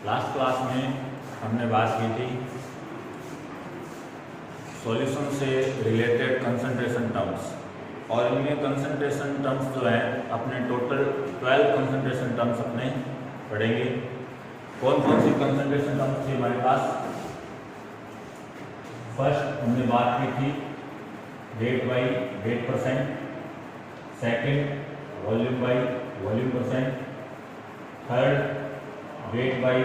Last class में हमने बात की थी सॉल्यूशन से रिलेटेड कंसंट्रेशन टर्म्स, और इनमें कंसंट्रेशन टर्म्स जो हैं अपने टोटल 12 कंसंट्रेशन टर्म्स अपने पढ़ेंगे। कौन कौन सी कंसंट्रेशन टर्म्स थी हमारे पास? फर्स्ट हमने बात की थी rate by rate percent, second volume by volume percent, third weight by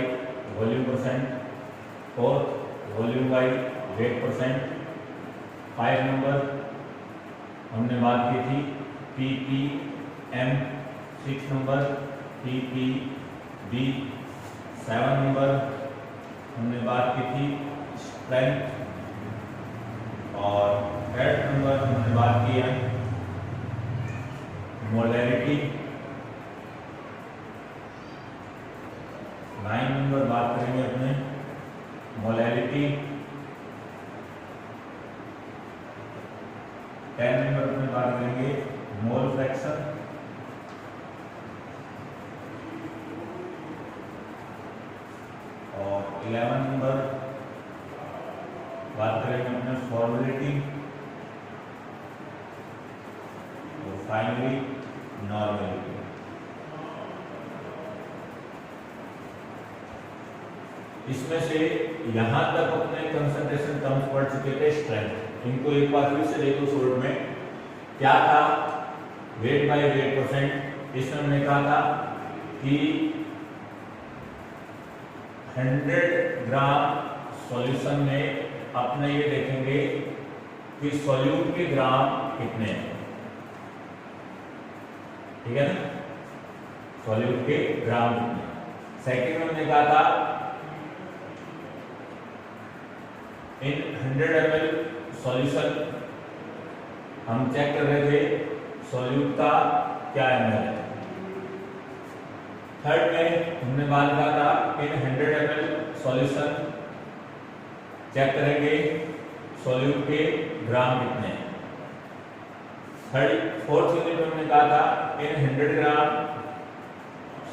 volume percent, fourth volume by wait percent, 5 number हमने बात की थी ppm, 6 नंबर ppb, 7 नंबर हमने बात की थी स्ट्रेंथ, और 8 नंबर हमने बात की है मोलैरिटी, 9 नंबर बात करेंगे अपने मोलैरिटी, 10 नंबर अपने बात करेंगे मोल फ्रैक्शन, और 11 नंबर बात करेंगे अपने सॉल्युबिलिटी, और फाइनली नॉर्मलिटी। इसमें से यहां तक अपने कंसंट्रेशन टर्म्स पढ़ चुके थे स्ट्रेंथ। इनको एक बार फिर से देखो शॉर्ट में क्या था, वेट बाय वेट परसेंट। इसमें हमने कहा था कि 100 ग्राम सॉल्यूशन में अपने ये देखेंगे कि सॉल्यूट के ग्राम कितने हैं, ठीक है ना, सॉल्यूट के ग्राम कितने। सेकंड में हमने कहा था इन 100 ml सॉल्यूशन हम चेक कर रहे थे सॉल्यूट का क्या ml है। थर्ड में हमने बात कहा था इन 100 ml सॉल्यूशन चेक करेंगे सॉल्यूट के ग्राम कितने हैं। फोर्थ यूनिट में हमने कहा था इन 100 ग्राम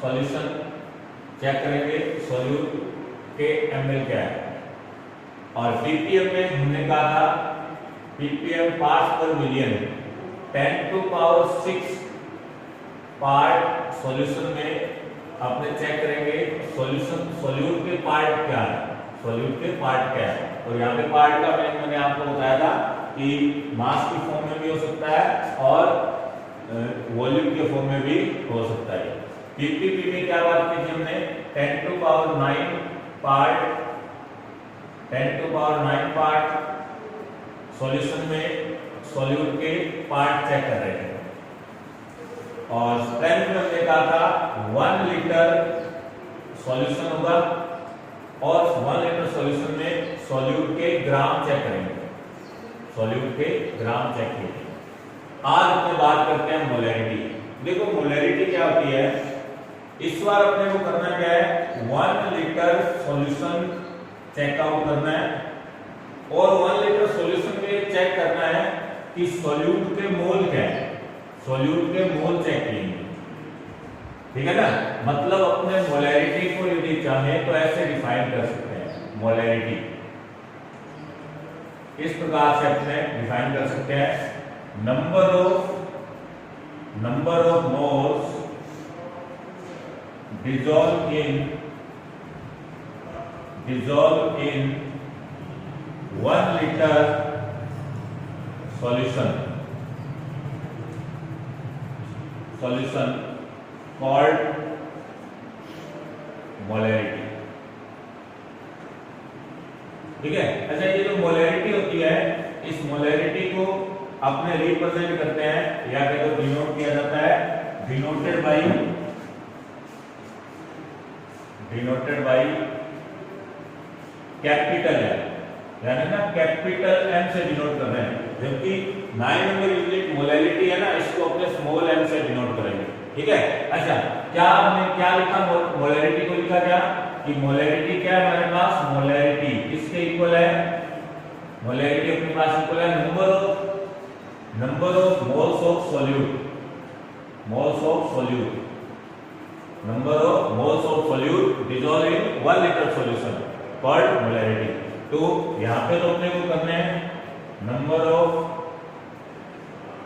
सॉल्यूशन चेक करेंगे सॉल्यूट के ml क्या है। और ppm में हमने कहा था ppm पार्ट्स पर मिलियन, 10⁶ पार्ट सॉल्यूशन में अपने चेक करेंगे सॉल्यूशन सॉल्यूट के पार्ट क्या है, सॉल्यूट के पार्ट क्या है। और यहाँ पे पार्ट का मैंने आपको बताया था कि मास की फॉर्म में भी हो सकता है और वॉल्यूम के फॉर्म में भी हो सकता है। ppb में क्या बात की थी हमने, 10⁹ पार्ट, 10⁹ पार्ट सॉल्यूशन में सॉल्यूट के पार्ट चेक कर रहे हैं। और स्ट्रेंथ में हमने कहा था 1 लीटर सॉल्यूशन होगा और 1 लीटर सॉल्यूशन में सॉल्यूट के ग्राम चेक करेंगे, सॉल्यूट के ग्राम चेक करेंगे। आज अपने बात करते हैं मोलैरिटी। देखो मोलैरिटी क्या होती है, इस बार अपने को करना क्या है, 1 लीटर सॉल्यूशन चेकआउट करना है और 1 लीटर सॉल्यूशन में चेक करना है कि सॉल्यूट के मोल क्या है, सॉल्यूट के मोल चेक करेंगे, ठीक है ना। मतलब अपने मोलैरिटी को यदि चाहे तो ऐसे डिफाइन कर सकते हैं, मोलैरिटी इस प्रकार से अपने डिफाइन कर सकते हैं, number of moles dissolve in 1 liter solution called molarity, ठीक है। अच्छा, ये जो मोलैरिटी होती है, इस मोलैरिटी को अपने रिप्रेजेंट करते हैं या फिर तो डिनोट किया जाता है, डिनोटेड बाई कैपिटल एम, यानी ना कैपिटल एम से डिनोट कर रहे हैं, जबकि 9 नंबर यूनिट मोलैरिटी है ना, इसको अपने स्मॉल एम से डिनोट करेंगे, ठीक है। अच्छा, क्या हमने क्या लिखा, मोलैरिटी को लिखा क्या कि मोलैरिटी क्या है हमारे पास, मोलैरिटी किसके इक्वल है, मोलैरिटी अपने पास इक्वल है number of moles of solute, number of moles of solute dissolve in 1 litre solution called molarity. तो यहाँ पे तो अपने को करना है number of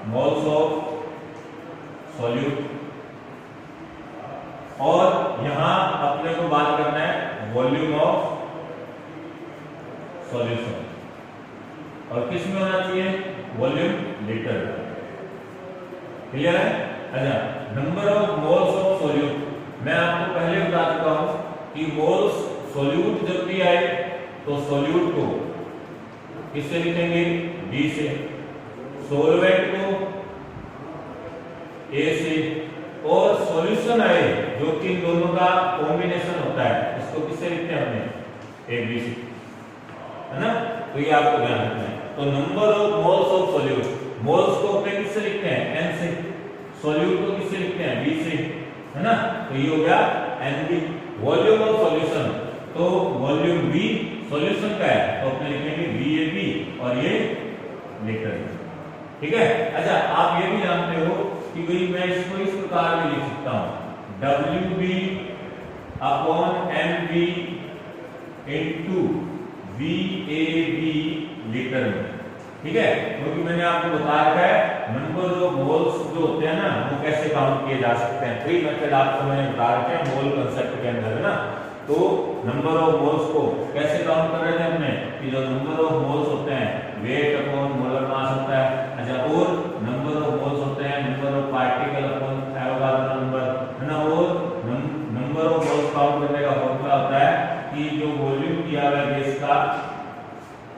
moles of solute, और यहां अपने को बात करना है वॉल्यूम ऑफ सॉल्यूशन, और किस में होना चाहिए वॉल्यूम लीटर। क्लियर है? अच्छा, number of moles of solute, मैं आपको पहले बता चुका हूं कि मोल्स सॉल्यूट जब भी आए तो सॉल्यूट को किससे लिखेंगे बी से, सॉल्वेंट को ए से, और सॉल्यूशन आए जो कि इन दोनों का कॉम्बिनेशन होता है इसको किससे लिखते हैं हमने ए बी सी, है ना। तो ये आपको ध्यान रखना है। तो number of moles of solute, moles को अपने किससे लिखते हैं एन से, सॉल्यूट को किससे लिखते हैं बी से, है ना। तो ये हो गया N B. Volume of solution, तो वॉल्यूम बी सॉल्यूशन का है तो अपने लिखेंगे बी ए बी, और ये लीटर, ठीक है। अच्छा, आप ये भी जानते हो कि भाई मैं इसको इस प्रकार में लिख सकता हूं W B upon M B into V A B litre में, ठीक है। क्योंकि मैंने आपको बता रखा है नंबर ऑफ मोल्स जो होते हैं ना वो कैसे काउंट किए जा सकते हैं। 3 मेथड आपको मैंने बता रखे हैं मोल कंसेप्ट के अंदर, है ना। तो नंबर ऑफ मोल्स को कैसे काउंट कर रहे थे हमने कि जो नंबर ऑफ मोल्स होते हैं वेट अपॉन मोलर मास होता है। अच्छा, और नंबर ऑफ मोल्स होते हैं number of particle upon Avogadro number, है ना। और नंबर ऑफ मोल्स काउंट करने का फॉर्मूला होता है कि जो वॉल्यूम दिया हुआ है गैस का,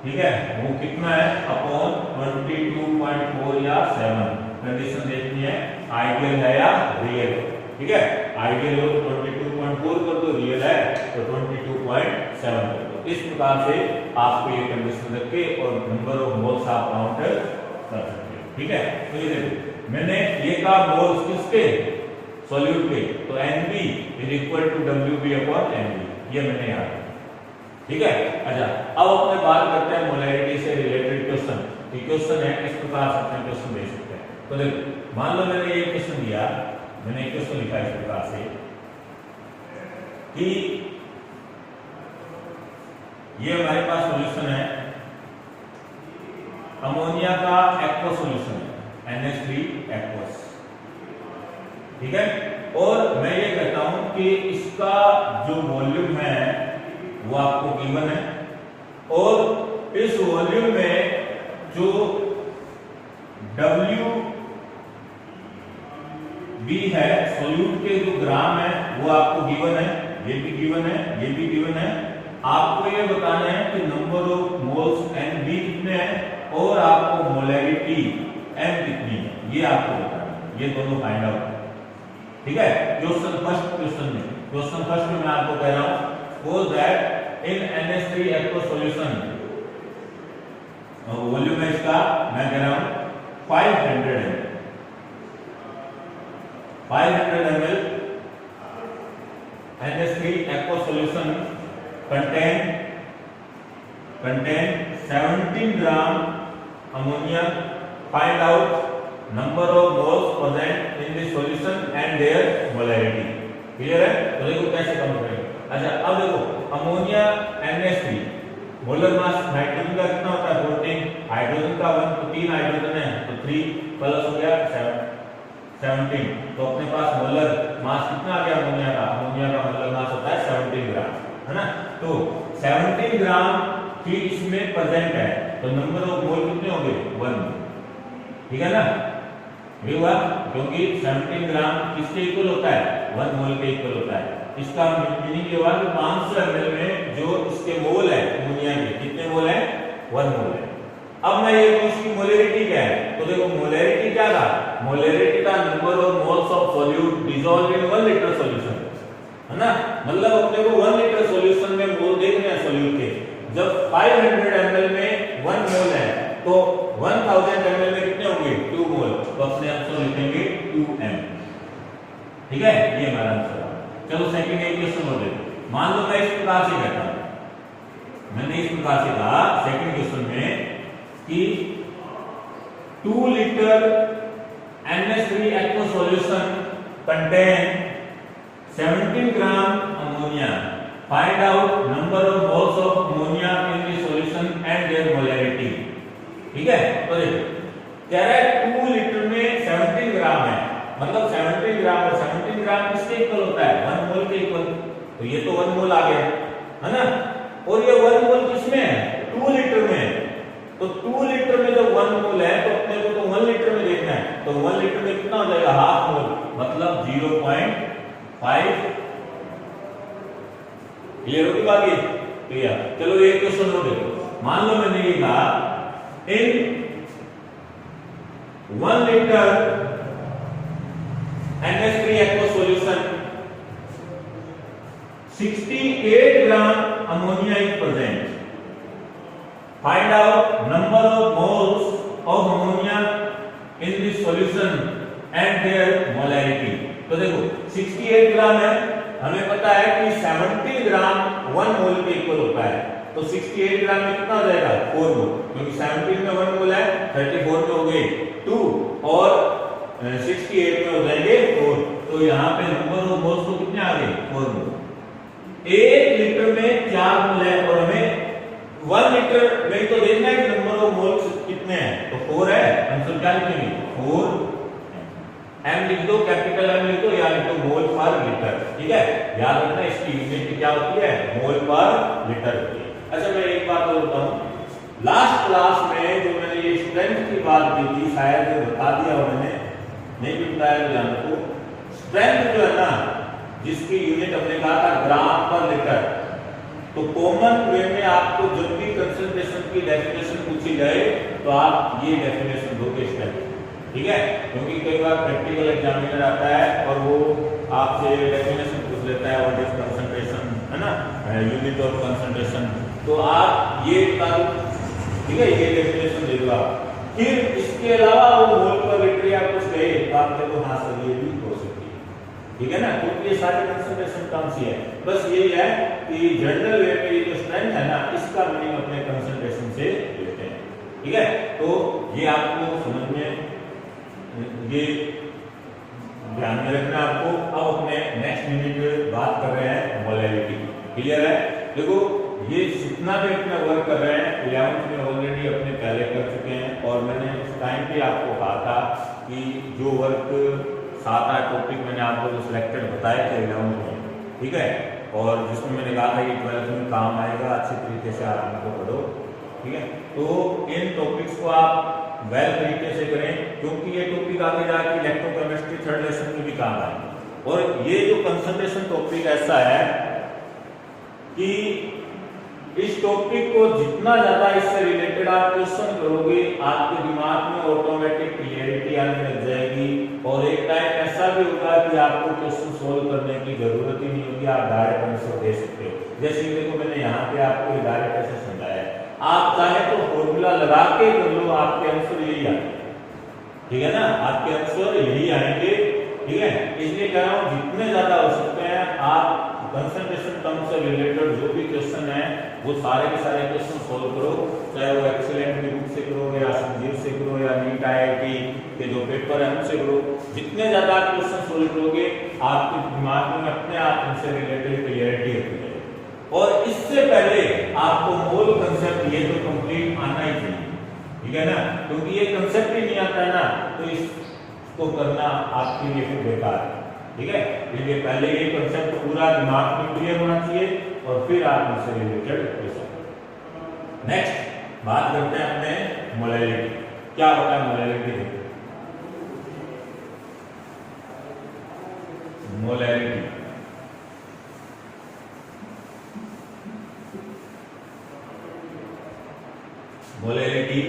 ठीक है, वो कितना है अपॉन 22.4 या 7। कंडीशन देखनी है आइडियल है या रियल, ठीक है। आइडियल हो तो 22.4 कर दो, रियल है तो 22.7 कर दो। इस प्रकार से आपको ये कंडीशन रख के और नंबर ऑफ मोल्स आप काउंट कर सकते हो, ठीक है। तो ये देखो मैंने ये कहा मोल्स किसके सॉल्यूट के, तो Nb is equal to Wb upon Nb, ये मैंने याद रखा, ठीक है। अच्छा, अब अपने बात करते हैं मोलैरिटी से रिलेटेड क्वेश्चन। क्वेश्चन है इस प्रकार से अपने क्वेश्चन दे सकते हैं। तो देखो मान लो मैंने ये क्वेश्चन दिया, मैंने एक क्वेश्चन लिखा इस प्रकार से कि ये हमारे पास सॉल्यूशन है अमोनिया का एक्वस सॉल्यूशन है NH3 एक्वस, ठीक है। और मैं ये कहता हूं कि इसका जो वॉल्यूम है वो आपको गिवन है, और इस वॉल्यूम में जो WB है सॉल्यूट के जो ग्राम है वो आपको गिवन है, ये भी गिवन है, ये भी गिवन है। आपको ये बताना है कि नंबर ऑफ मोल्स Nb कितने हैं और आपको मोलैरिटी M कितनी है, ये आपको बताना है। ये दोनों फाइंड आउट, ठीक है। क्वेश्चन फर्स्ट में मैं आपको कह रहा हूं suppose that in NH3 aqueous solution volume है इसका मैं कह रहा हूं 500 ml NH3 aqueous solution contain 17 gram ammonia. Find out number of moles present in the solution and their molarity. Clear है? तो देखो कैसे कम करेंगे। अच्छा, अब देखो ammonia NH3 molar mass nitrogen का कितना होता है 14, हाइड्रोजन का 1, तो 3 हाइड्रोजन है तो 3 प्लस हो गया 17। तो अपने पास मोलर मास कितना आ गया अमोनिया का? अमोनिया का मोलर मास होता है 17 ग्राम, है ना। तो 17 ग्राम की इसमें प्रेजेंट है तो नंबर ऑफ मोल कितने होंगे 1, ठीक है ना। ये हुआ क्योंकि 17 ग्राम किसके इक्वल होता है 1 मोल के इक्वल होता है। इसका मीनिंग ये हुआ कि 500 ml में जो इसके मोल है अमोनिया के कितने मोल है 1 मोल है। अब मैं ये कहूं इसकी मोलैरिटी क्या है, तो देखो मोलैरिटी क्या था, मोलैरिटी का number of moles of solute dissolve in 1 litre solution, है ना। मतलब अपने को 1 लीटर सॉल्यूशन में मोल देखने हैं सॉल्यूट के। जब 500 ml में 1 मोल है तो 1000 ml में कितने होंगे 2 मोल, तो अपने आंसर लिखेंगे 2m, ठीक है। ये हमारा आंसर है। चलो सेकंड क्वेश्चन हो देखो। मान लो मैं इस प्रकार से कहता हूं, मैंने इस प्रकार से कहा सेकंड क्वेश्चन में कि 2 litre NH3 aqueous solution contain 17 gram ammonia find out number of moles of ammonia in the solution and their molarity. ठीक है, तो कह रहा है 2 लीटर में 17 ग्राम है, मतलब 17 ग्राम और 17 ग्राम किसके इक्वल होता है? 1 मोल के इक्वल। तो ये तो 1 मोल आ गया है ना, और ये 1 मोल किसमें है? 2 लीटर में है। तो 2 लीटर में जब 1 मोल है तो अपने को तो 1 लीटर में देखना है, तो 1 लीटर में कितना हो जाएगा? हाफ मोल, मतलब 0.5। क्लियर होगी बात ये? क्लियर। चलो एक क्वेश्चन और देखो। मान लो मैंने ये कहा in 1 litre NH3 aqueous solution 68 gram ammonia is present. Find out number of moles of ammonia in this solution and their molarity. तो देखो 68 ग्राम है, हमें पता है कि 70 ग्राम 1 मोल के इक्वल होता है, तो 68 ग्राम में कितना हो जाएगा? 4 मोल, क्योंकि 70 में 1 मोल है, 34 में हो गए 2 और 68 में हो जाएंगे 4। तो यहाँ पे नंबर ऑफ मोल्स तो कितने आ गए? 4 मोल। 1 लीटर में 4 मोल है और हमें 1 लीटर में तो देखना है कि नंबर ऑफ मोल्स कितने हैं, तो 4 है। आंसर क्या लिखेंगे? 4 एम लिख दो, कैपिटल एम लिख दो, या लिख दो मोल पर लीटर। ठीक है, याद रखना इसकी यूनिट क्या होती है? मोल पर लीटर होती है। अच्छा, मैं एक बात और बताऊं, लास्ट क्लास में जो मैंने ये स्ट्रेंथ की बात की थी, शायद बता दिया और मैंने नहीं भी बताया तो जान को। स्ट्रेंथ जो है ना, जिसकी यूनिट हमने कहा था ग्राम पर लीटर, तो कॉमन वे में आपको जब भी कंसंट्रेशन की डेफिनेशन पूछी जाए तो आप ये डेफिनेशन दोगे स्ट्रेंथ। ठीक है, क्योंकि कई बार प्रैक्टिकल एग्जामिनर आता है और वो आपसे डेफिनेशन पूछ लेता है, व्हाट इज कंसंट्रेशन, है ना, यूनिट ऑफ कंसंट्रेशन, तो आप ये बता दो। ठीक है, ये डेफिनेशन दे दो आप। फिर इसके अलावा वो मोल पर लीटर या कुछ कहे तो आप देखो हाँ सर ये भी हो सकती है। ठीक है ना, क्योंकि ये सारे कंसंट्रेशन टर्म्स ही है। बस यही है कि जनरल वे में ये जो स्ट्रेंथ है ना, इसका मीनिंग अपने कंसंट्रेशन से लेते हैं। ठीक है, तो ये आपको समझ में, ये ध्यान में रखना आपको। अब अपने नेक्स्ट यूनिट बात कर रहे हैं मोलैरिटी। क्लियर है? देखो ये जितना भी अपना वर्क कर रहे हैं 11th में ऑलरेडी अपने पहले कर चुके हैं, और मैंने उस टाइम पे आपको कहा था कि जो वर्क 7-8 टॉपिक मैंने आपको जो सिलेक्टेड बताए थे 11th में, ठीक है, और जिसमें मैंने कहा था कि 12th में काम आएगा, अच्छे तरीके से आप इनको पढ़ो। ठीक है, तो इन टॉपिक्स को आप वेल तरीके से करें, क्योंकि ये टॉपिक आगे जाके इलेक्ट्रोकेमिस्ट्री 3rd लेसन में भी काम आएंगे। और ये जो कंसंट्रेशन टॉपिक ऐसा है कि इस टॉपिक को जितना ज्यादा इससे रिलेटेड आप क्वेश्चन करोगे, आपके दिमाग में ऑटोमेटिक क्लियरिटी आने लग जाएगी, और एक टाइम ऐसा भी होगा कि आपको क्वेश्चन सोल्व करने की जरूरत ही नहीं होगी, आप डायरेक्ट आंसर दे सकते हो। जैसे कि देखो मैंने यहाँ पे आपको डायरेक्ट ऐसे समझाया है, आप चाहे तो फॉर्मूला लगा के कर लो, आपके आंसर यही आएंगे। ठीक है ना, आपके आंसर यही आएंगे। ठीक है, इसलिए कह रहा हूँ जितने ज्यादा हो सकते हैं आप कंसंट्रेशन टर्म से रिलेटेड जो भी क्वेश्चन है वो सारे के सारे क्वेश्चन सोल्व करो, चाहे वो एक्सीलेंट के रूप से करो या संजीव से करो या नीट IIT के जो पेपर है उनसे करो। जितने ज्यादा आप क्वेश्चन सोल्व करोगे आपके दिमाग में अपने आप इनसे रिलेटेड क्लियरिटी होती है। और इससे पहले आपको मोल कंसेप्ट ये तो कंप्लीट आना ही चाहिए। ठीक है ना, क्योंकि ये कंसेप्ट ही नहीं आता है ना, तो इसको करना आपके लिए फिर बेकार है। ठीक है, इसलिए पहले ये कंसेप्ट पूरा दिमाग में क्लियर होना चाहिए और फिर आप इससे रिलेटेड क्वेश्चन। नेक्स्ट बात करते हैं अपने मोलैरिटी। क्या होता है मोलैरिटी? मोलैरिटी मोलैरिटी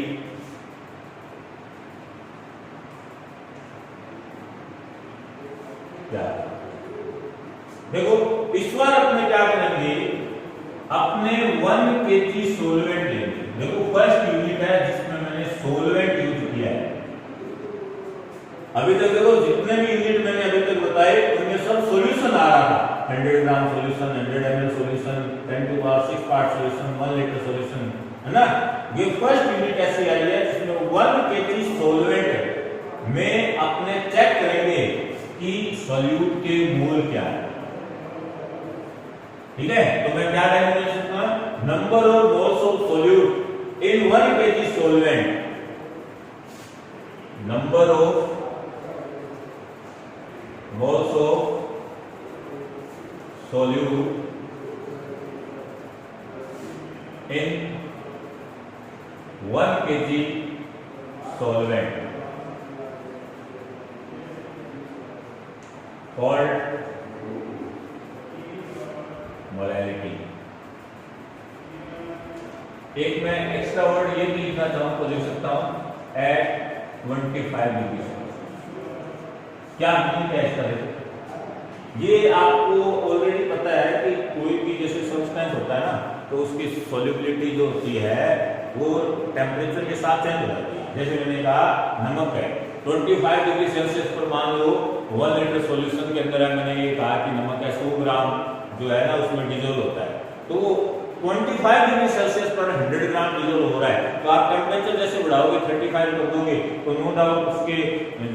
क्या? देखो इस बार अपने क्या करेंगे, अपने 1 kg सोलवेंट लेंगे। देखो फर्स्ट यूनिट है जिसमें मैंने सोलवेंट यूज किया है। अभी तक देखो जितने भी यूनिट मैंने अभी तक बताए उनमें सब सॉल्यूशन आ रहा था, 100 gram solution, 100 ml solution, 10⁻⁶ part solution, 1 litre solution, है ना। ये फर्स्ट यूनिट ऐसी आई है जिसमें 1 kg सोलवेंट में अपने चेक करेंगे कि सॉल्यूट के मोल क्या है। ठीक है, तो मैं क्या टाइप लिख सकता हूं, number of moles of solute in 1 kg solvent, number of moles of solute in 1 kg solvent called molality। एक मैं एक्स्ट्रा वर्ड ये भी लिखना चाहूँ तो लिख सकता हूँ एट 25 डिग्री। क्या मीनिंग है इसका? देखो, ये आपको ऑलरेडी पता है कि कोई भी जैसे सब्सटेंस होता है ना, तो उसकी सॉल्युबिलिटी जो होती है वो टेम्परेचर के साथ चेंज हो जाती है। जैसे मैंने कहा नमक है 25 डिग्री सेल्सियस पर, मान लो 1 लीटर सॉल्यूशन के अंदर है, मैंने ये कहा कि नमक है 100 ग्राम जो है ना उसमें डिजोल्व होता है, तो 25 डिग्री सेल्सियस पर 100 ग्राम डिजोल्व हो रहा है। तो आप टेम्परेचर जैसे बढ़ाओगे 35 कर दोगे तो नो डाउट उसके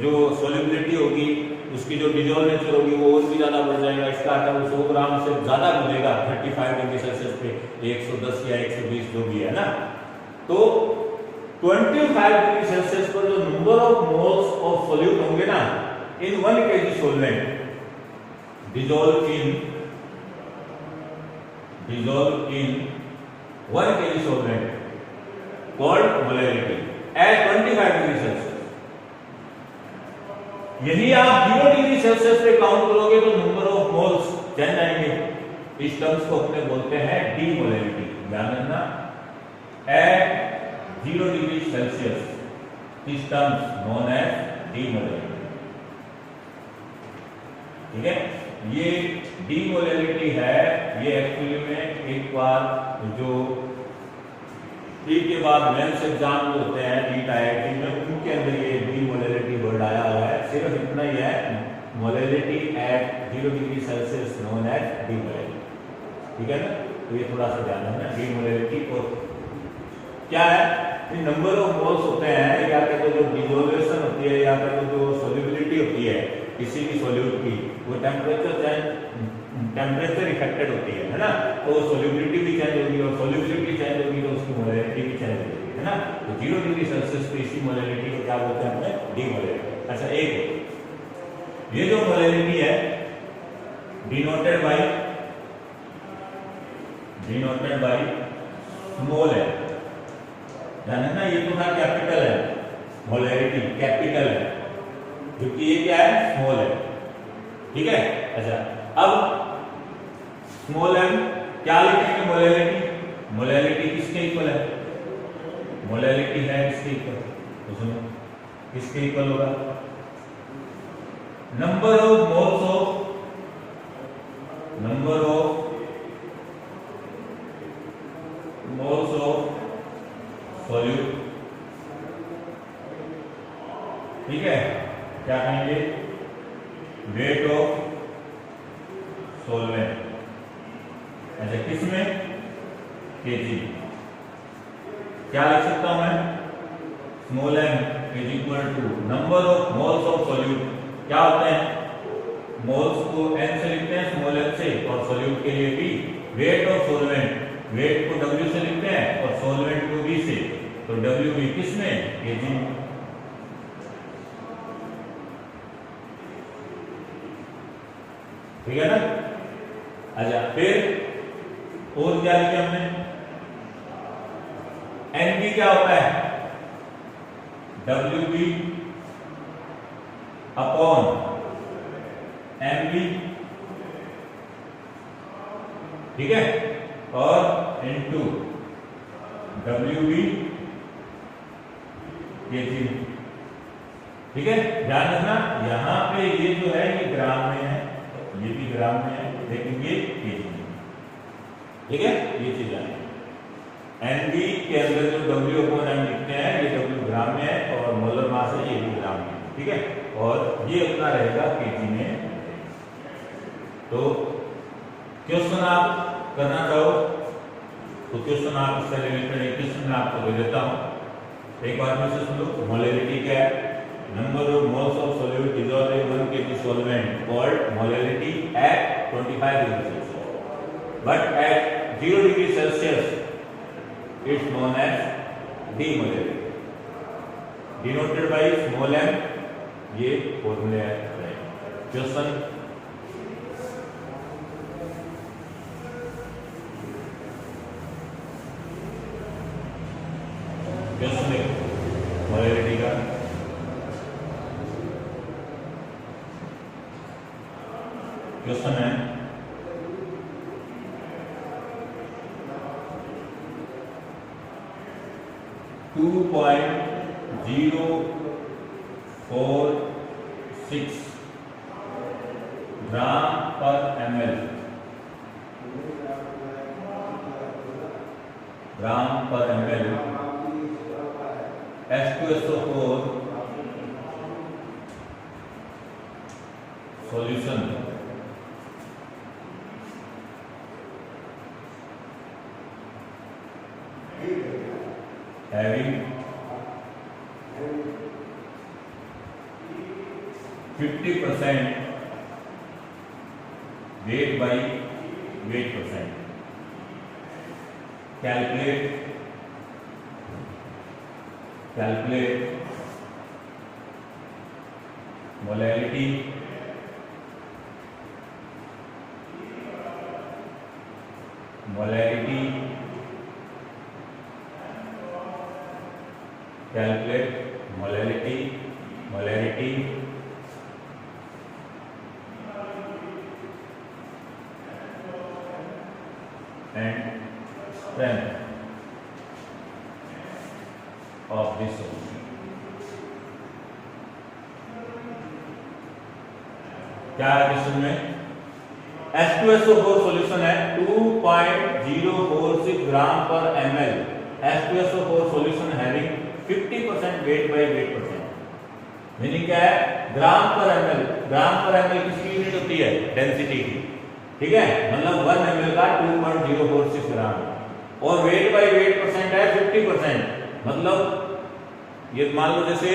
जो सॉल्युबिलिटी होगी, उसकी जो डिजोल्व नेचर होगी वो और भी ज्यादा बढ़ जाएगा। इसका अर्थ है 100 ग्राम से ज्यादा मिलेगा 35 डिग्री सेल्सियस पे, 110 या 120 जो भी है ना। तो 25 डिग्री सेल्सियस पर जो number of moles of solute होंगे ना इन 1 kg solvent dissolve in 1 kg solvent called molarity at 25 degree Celsius. यदि आप 0 डिग्री सेल्सियस पे काउंट करोगे तो नंबर ऑफ मोल्स चेंज आएंगे। इस टर्म्स को अपने बोलते हैं डीमोलैरिटी। ध्यान रखना, at 0 degree Celsius this terms known as demolarity. ठीक है, ये डीमोलैरिटी है, ये एक्चुअली में एक बार जो टी के बाद मेंस एग्जाम जो होते हैं नीट आईआईटी में, उनके अंदर ये डीमोलैरिटी वर्ड आया हुआ है। सिर्फ इतना ही है, molarity at 0 degree Celsius known as demolarity. ठीक है ना, तो ये थोड़ा सा ध्यान रखना। डीमोलैरिटी और क्या है, नंबर ऑफ मोल्स होते हैं, या तो जो डिसोल्यूशन होती है या तो जो सॉल्युबिलिटी होती है किसी भी सॉल्यूट की, वो टेम्परेचर इफेक्टेड होती है ना, तो सॉल्युबिलिटी भी चेंज होगी और सॉल्युबिलिटी चेंज होगी तो उसकी मोलैरिटी भी चेंज होगी, है ना। तो 0 डिग्री सेल्सियस पे इसी मोलैरिटी को क्या बोलते हैं अपने, डीमोलैरिटी। अच्छा, एक ये जो मोलैरिटी है डिनोटेड बाय स्मॉल है, ध्यान रखना, ये तो था कैपिटल है, मोलैरिटी कैपिटल है, क्योंकि ये क्या है, स्मॉल है। ठीक है, अच्छा, अब स्मॉल एम क्या लिखेंगे, मोलैरिटी। मोलैरिटी किसके इक्वल है, मोलैरिटी है किसके इक्वल, तो सुनो किसके इक्वल होगा, number of moles of solute. ठीक है, क्या कहेंगे, वेट ऑफ सॉल्वेंट। अच्छा, किसमें, केजी। क्या लिख सकता हूं मैं, small M is equal to number of moles of solute. क्या होते हैं, मोल्स को एन से लिखते हैं, स्मॉल एम से, और सॉल्यूट के लिए भी वेट ऑफ सॉल्वेंट, वेट को डब्ल्यू से लिखते हैं और सॉल्वेंट को वी से, तो डब्ल्यू वी किसमें, केजी। ठीक है ना। अच्छा, फिर और क्या लिखा हमने, एनबी क्या होता है, डब्ल्यू बी अपॉन एमबी। ठीक है, और इनटू डब्ल्यू बी केजी। ठीक है, ध्यान रखना, यहां पे ये जो है ये ग्राम में है, ये भी ग्राम में है, लेकिन ये केजी में। ठीक है, ये चीज है। एनबी के अंदर जो डब्ल्यू अपॉन एम लिखते हैं ये डब्ल्यू ग्राम में है और मोलर मास है ये भी ग्राम में। ठीक है, और ये अपना रहेगा केजी में। तो क्वेश्चन आप करना चाहो तो क्वेश्चन आप इससे रिलेटेड एक क्वेश्चन मैं आपको दे देता हूं, एक बार में से सुन लो। मोलैरिटी क्या है, number of moles of solute dissolved in 1 kg solvent called molarity at 25 degree Celsius. but at 0 degree Celsius it's known as demolarity, denoted by small m. ये फॉर्मूले है। क्वेश्चन देखो मोलैरिटी का। क्वेश्चन है 2.046 ग्राम पर ml, ग्राम पर ml H2SO4 solution having 50% weight by weight percent. Calculate molarity calculate molarity and strength of this solution. क्या है क्वेश्चन में? H2SO4 सॉल्यूशन है 2.046 ग्राम पर ml H2SO4 solution having 50% weight by weight percent. Meaning क्या है? ग्राम पर ml किसकी यूनिट होती है? डेंसिटी की, ठीक है? मतलब 1 ml का 2.046 ग्राम और वेट बाय वेट परसेंट है 50%। मतलब ये मान लो जैसे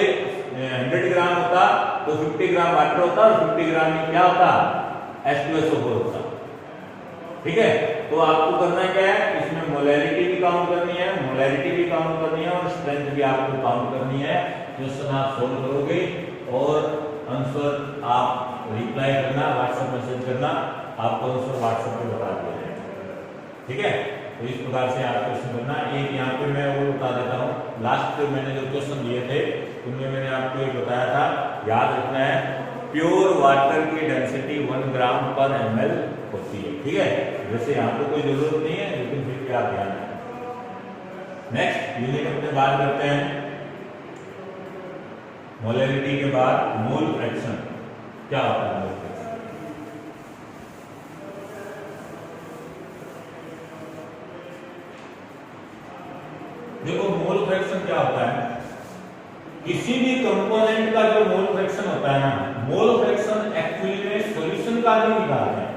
100 ग्राम होता तो 50 ग्राम वाटर होता और 50 ग्राम में क्या होता? H2SO4 होता, ठीक है? तो आपको करना क्या है? इसमें मोलैरिटी भी काउंट करनी है, और स्ट्रेंथ भी आपको काउंट करनी है। क्वेश्चन आप सोल्व करोगे और आंसर आप रिप्लाई करना, व्हाट्सएप मैसेज करना, आपको आंसर व्हाट्सएप पे बता दिया जाएगा, ठीक है? तो इस प्रकार से आप क्वेश्चन करना। एक यहाँ पे मैं वो बता देता हूँ, लास्ट पे मैंने जो क्वेश्चन दिए थे उनमें मैंने आपको एक बताया था, याद रखना है, प्योर वाटर की डेंसिटी 1 ग्राम पर ml होती है, ठीक है? वैसे यहाँ पे कोई जरूरत नहीं है, लेकिन फिर भी आप ध्यान रखें। नेक्स्ट यूनिट अपने बात करते हैं मोलैरिटी के बाद मोल फ्रैक्शन। क्या होता है मोल फ्रैक्शन? देखो मोल फ्रैक्शन क्या होता है? किसी भी कंपोनेंट का जो मोल फ्रैक्शन होता है ना, मोल फ्रैक्शन एक्चुअली में सॉल्यूशन का ही निकालते हैं।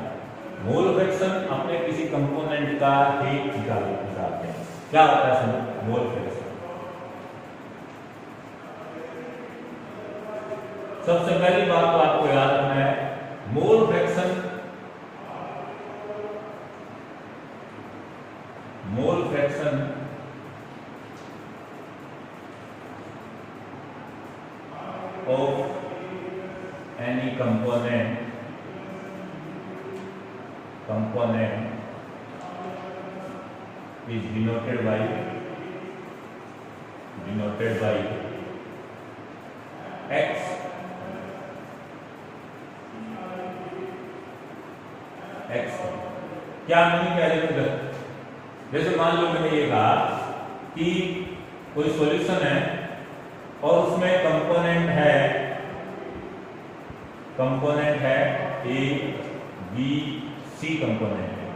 मोल फ्रैक्शन अपने किसी कंपोनेंट का ही निकालते हैं। क्या होता है मोल फ्रैक्शन? सबसे पहली बात तो आपको याद रखना है, mole fraction of any component is denoted by x क्या मीनिंग है? जैसे मान लो मैंने ये कहा कि कोई सॉल्यूशन है और उसमें कंपोनेंट है ए बी सी कंपोनेंट है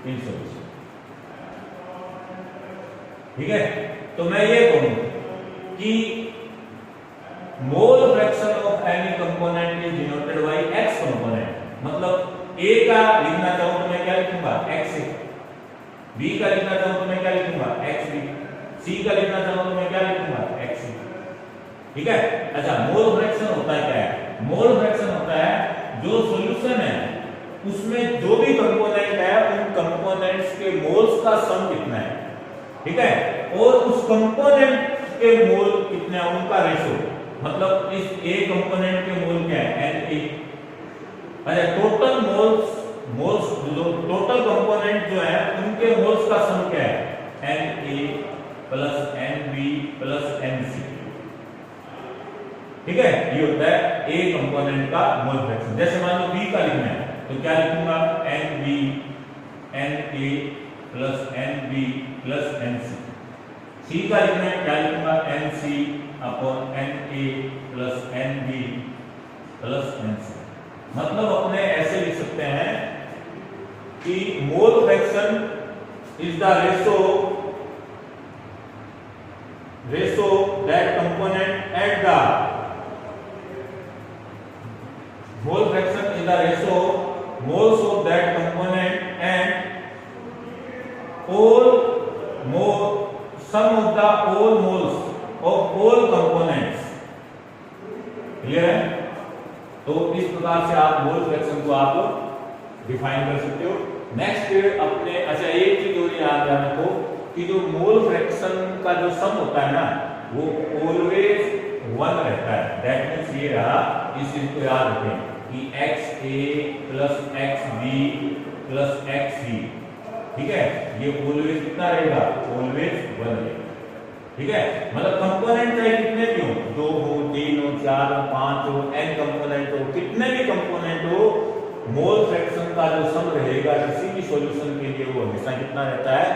इन सॉल्यूशन, ठीक है? तो मैं ये कहूं कि मोल fraction of any component is denoted bye x component. मतलब ए का लिखना चाहूं तो मैं क्या लिखूंगा? एक्स ए। बी का लिखना चाहूं तो मैं क्या लिखूंगा? X B. सी का लिखना चाहूं तो मैं क्या लिखूंगा? एक्स सी, ठीक है? अच्छा, मोल फ्रैक्शन होता है क्या है? मोल फ्रैक्शन होता है जो सॉल्यूशन है उसमें जो भी कंपोनेंट है उन कंपोनेंट्स के मोल्स का सम कितना है, ठीक है, और उस कंपोनेंट के मोल कितने हैं उनका रेशो, मतलब इस ए कंपोनेंट के मोल क्या है Na, अरे टोटल मोल्स जो टोटल कंपोनेंट जो है उनके मोल्स का सम क्या है Na plus Nb plus Nc, ठीक है, ये होता है ए कंपोनेंट का मोल फ्रैक्शन। जैसे मान लो बी का लिखना है तो क्या लिखूंगा Nb Na plus Nb plus Nc, सी का लिखना है क्या लिखूंगा Nc upon Na plus Nb plus Nc। मतलब अपने ऐसे लिख सकते हैं कि mole fraction is the ratio that component at the mole fraction is the ratio moles of that component and all sum of the all moles of all components, clear है। तो इस प्रकार से आप मोल फ्रैक्शन को आप define कर सकते हो। नेक्स्ट अपने अच्छा एक चीज और याद रखो कि जो मोल फ्रैक्शन का जो सम होता है ना वो ऑलवेज 1 रहता है। दैट मींस ये रहा, इस चीज को याद रखें कि XA plus XB plus XC, ठीक है, ये ऑलवेज कितना रहेगा, ऑलवेज 1 रहेगा, ठीक है। मतलब कंपोनेंट चाहे कितने भी हो, 2 हो 3 हो 4 हो 5 हो n कंपोनेंट हो, कितने भी कंपोनेंट हो, मोल फ्रैक्शन का जो सम रहेगा किसी भी सॉल्यूशन के लिए वो हमेशा कितना रहता है,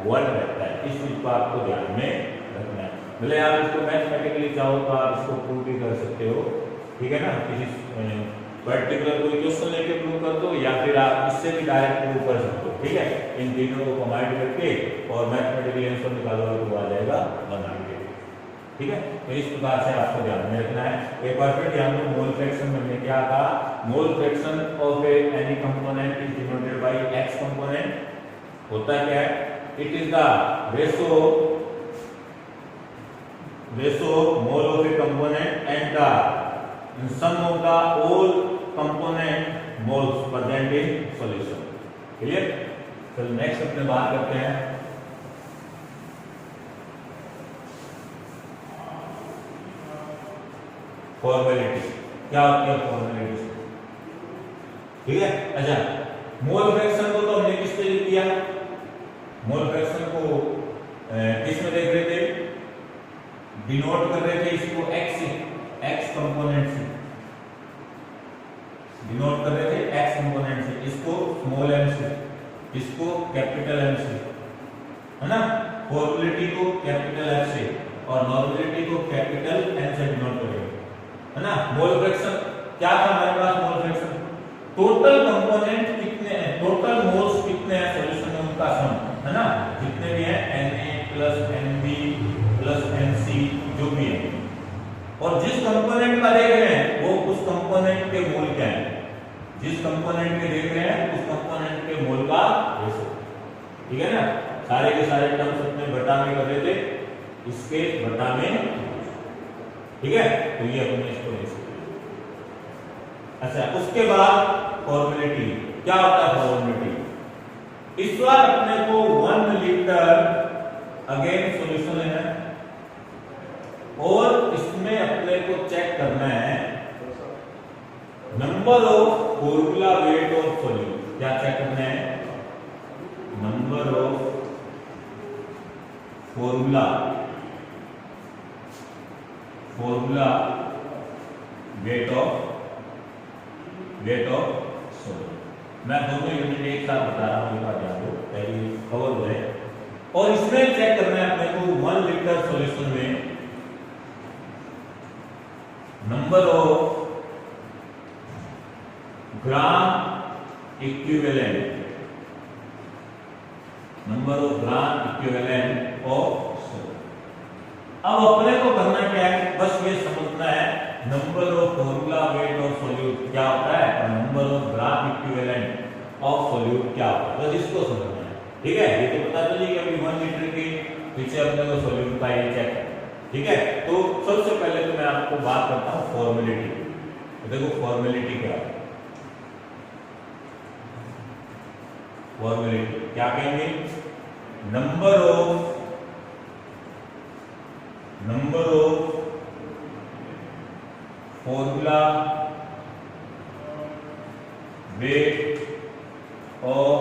1 रहता है। इस चीज को आपको ध्यान में रखना है। भले आप इसको मैथमेटिकली चाहो तो आप इसको प्रूव भी कर सकते हो, ठीक है ना, किसी पर्टिकुलर कोई क्वेश्चन लेके प्रूव कर दो या फिर आप इससे भी डायरेक्ट प्रूव कर सकते हो, ठीक है। इन तीनों को कंबाइन करके और मैथमेटिकली आंसर निकालोगे तो आ जाएगा 100, ठीक है। तो इस प्रकार से आपको ध्यान में रखना है। एक बार फिर ध्यान दो, मोल फ्रैक्शन हमने क्या कहा, mole fraction of any component is denoted by x component. होता क्या है, it is the ratio mole of a component and the sum of the all component moles present in solution, clear. चलो next अपने बात करते हैं formality. क्या होती है फॉर्मेलिटी, ठीक है। अच्छा, मोल फ्रैक्शन को तो हमने किस पे लिख दिया, मोल फ्रैक्शन को किस में देख रहे थे, डिनोट कर रहे थे इसको x कंपोनेंट से, डिनोट कर रहे थे x कंपोनेंट से, इसको स्मॉल m से, इसको कैपिटल M से, है ना। फॉर्मेलिटी को कैपिटल F से और नॉर्मलिटी को कैपिटल N से डिनोट करेंगे, है ना। मोल फ्रैक्शन क्या था हमारे पास, मोल फ्रैक्शन टोटल कंपोनेंट कितने हैं, टोटल मोल्स कितने हैं सॉल्यूशन में उनका सम, है ना, जितने भी हैं Na plus Nb plus Nc जो भी है, और जिस कंपोनेंट का देख रहे हैं वो उस कंपोनेंट के मोल क्या है, जिस कंपोनेंट के देख रहे हैं उस कंपोनेंट के मोल का रेशो, ठीक है ना। सारे के सारे टर्म्स अपने बटा में कर रहे थे, इसके बटा में, ठीक है। तो ये अपने इसको ले सकते हैं। अच्छा, उसके बाद फॉर्मेलिटी, क्या होता है फॉर्मेलिटी, इस बार अपने को 1 लीटर अगेन सॉल्यूशन लेना है और इसमें अपने को चेक करना है number of formula weight of solute. क्या चेक करना है, number of formula weight of solute. मैं दोनों यूनिट एक साथ बता रहा हूं, ध्यान दो ताकि कवर हो जाए। और इसमें चेक करना है अपने को 1 लीटर सॉल्यूशन में number of gram equivalent, number of gram equivalent of solute. अब अपने को करना क्या है, बस ये समझना है number of formula weight of solute क्या होता है और number of gram equivalent of solute क्या होता है, बस इसको समझना है, ठीक है। ये तो पता चली कि अभी 1 लीटर के पीछे अपने को सॉल्यूट का ये चेक है, ठीक है। तो सबसे पहले तो मैं आपको बात करता हूं फॉर्मेलिटी। तो देखो फॉर्मेलिटी क्या है, फॉर्मेलिटी क्या कहेंगे? Number of formula weight of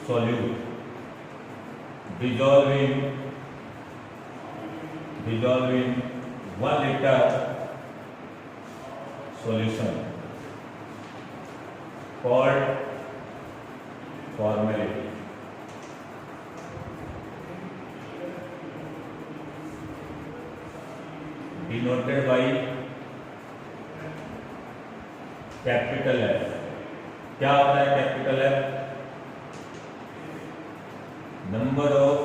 solute dissolving 1 liter solution called formality. Denoted by capital F. क्या होता है capital F? Number of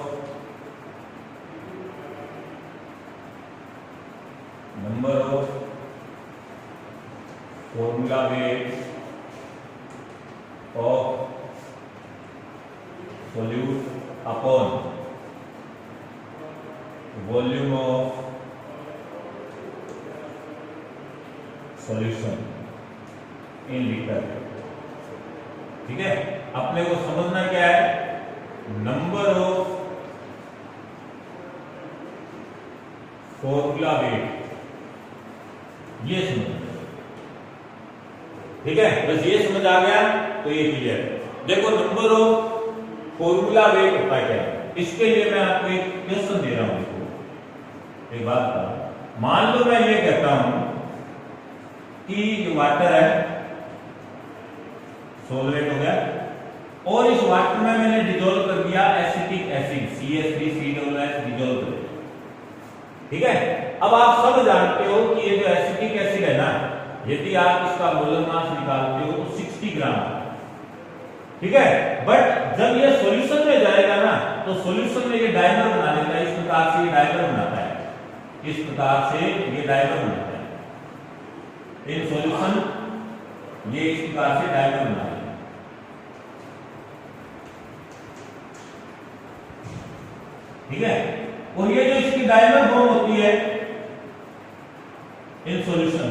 formula weight of solute upon volume of solution in litre. ठीक है, अपने को समझना क्या है? नंबर ऑफ फॉर्मूला वेट, ये समझ। ठीक है, बस ये समझ आ गया तो ये क्लियर। देखो नंबर ऑफ फॉर्मूला वेट होता है क्या? इसके लिए मैं आपको एक क्वेश्चन दे रहा हूं। देखो एक बात का, मान लो मैं ये कहता हूं कि जो वाटर है सॉल्वेंट हो गया और इस वाटर में मैंने डिसॉल्व कर दिया एसिटिक एसिड CH3COOH डिसॉल्व कर दिया। ठीक है, अब आप सब जानते हो कि ये जो एसिटिक एसिड है ना, यदि आप इसका मोलर मास निकालते हो तो 60 ग्राम। ठीक है, बट जब ये सॉल्यूशन में जाएगा ना तो सॉल्यूशन में ये डायमर बना देता है। इस प्रकार से ये डायमर बनाता है, इस प्रकार से ये डायमर बनाता है। इन सॉल्यूशन ये इस प्रकार से डायमर बनाता है। ठीक है, और ये जो इसकी डायमर फॉर्म होती है इन सॉल्यूशन,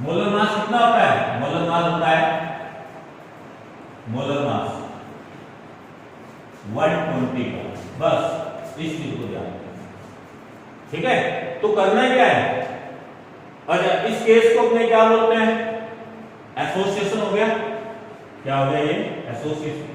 मोलर मास कितना होता है? मोलर मास होता है 120 का। बस इस चीज को ध्यान रखना। ठीक है, तो करना क्या है? अच्छा, इस केस को अपने क्या बोलते हैं? एसोसिएशन हो गया। क्या हो गया ये? एसोसिएशन।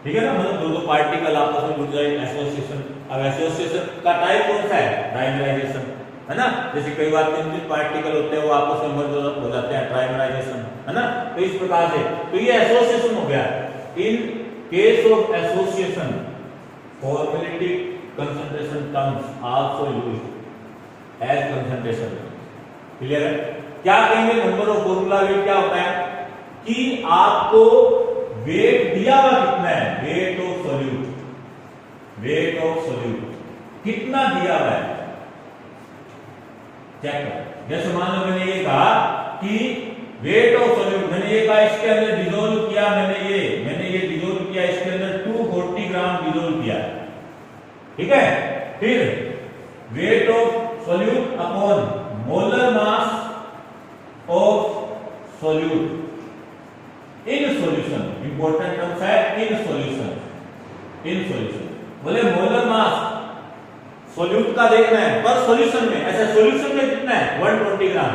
ठीक है ना, मतलब दो पार्टिकल आपस में जुड़ जाए, एसोसिएशन। अब एसोसिएशन का टाइप कौन सा है? ट्राइमराइजेशन, है ना। जैसे कई बार तीन पार्टिकल होते हैं वो आपस में मर्ज हो जाते हैं, ट्राइमराइजेशन, है ना। तो इस प्रकार से तो ये एसोसिएशन हो गया। In case of association formality concentration terms also used as concentration. Clear है? क्या कहेंगे? नंबर ऑफ फॉर्मूला वेट क्या होता है कि आपको वेट दिया हुआ कितना है? वेट ऑफ सॉल्यूट कितना दिया हुआ है चेक करो। जैसे मान लो मैंने ये कहा कि वेट ऑफ सॉल्यूट, मैंने ये कहा इसके अंदर डिसॉल्व किया, मैंने ये डिसॉल्व किया, इसके अंदर 240 ग्राम डिसॉल्व किया। ठीक है, फिर weight of solute upon molar mass of solute in solution. Important terms है इन सॉल्यूशन। बोले मोलर मास सॉल्यूट का देखना है पर सॉल्यूशन में। ऐसा सॉल्यूशन में कितना है? 120 ग्राम,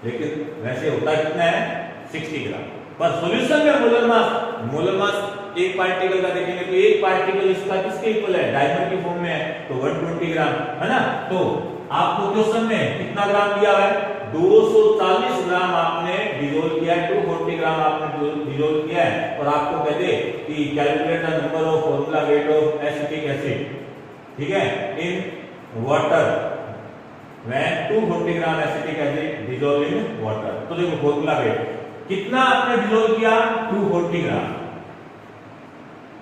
लेकिन वैसे होता कितना है? 60 ग्राम। पर सॉल्यूशन में मोलर मास एक पार्टिकल का देखेंगे तो एक पार्टिकल इसका किसके इक्वल है? डायमंड की फॉर्म में है तो 120 ग्राम, है ना। तो आपको क्वेश्चन में कितना ग्राम दिया है? 240 ग्राम आपने डिसॉल्व किया है, 240 ग्राम आपने डिसॉल्व किया है। और आपको कहते कि calculate the number of formula weight of acetic acid, ठीक है, in water when 240 gram acetic acid dissolve in water. तो देखो फॉर्मूला वेट कितना आपने डिसॉल्व किया? 240 ग्राम।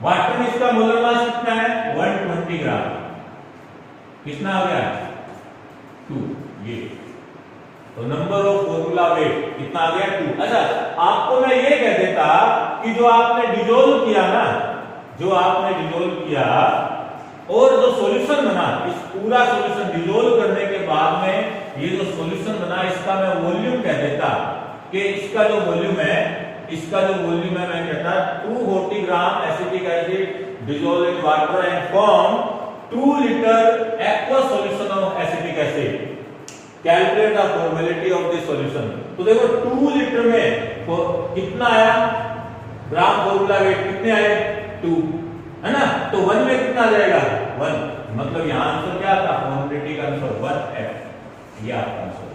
वाटर में इसका मोलर मास कितना है? 120 ग्राम। कितना आ गया? 2। ये तो नंबर ऑफ फॉर्मूला वेट कितना आ गया? 2। अच्छा, आपको मैं ये कह देता कि जो आपने डिसॉल्व किया ना, जो आपने डिसॉल्व किया और जो सॉल्यूशन बना, इस पूरा सॉल्यूशन डिसॉल्व करने के बाद में ये जो सॉल्यूशन बना इसका मैं वॉल्यूम कह देता। कि इसका जो वॉल्यूम है मैं कहता 240 gram acetic acid dissolve in water and form 2 litre aqua solution of acetic acid. Calculate the formality of this solution. तो देखो 2 लीटर में कितना आया ग्राम फॉर्मूला वेट कितने आए 2 है ना, तो 1 में कितना आ जाएगा 1, मतलब यहां आंसर क्या था फॉर्मेलिटी का आंसर 1F, ये आपका आंसर।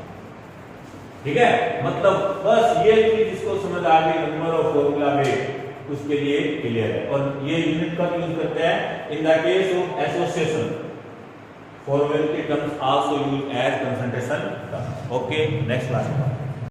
ठीक है, मतलब बस ये चीज इसको समझ आ गई नंबर ऑफ फॉर्मूला वेट उसके लिए क्लियर है। और ये यूनिट का यूज करते हैं in the case of association, formality terms also used as concentration terms. Okay, next class में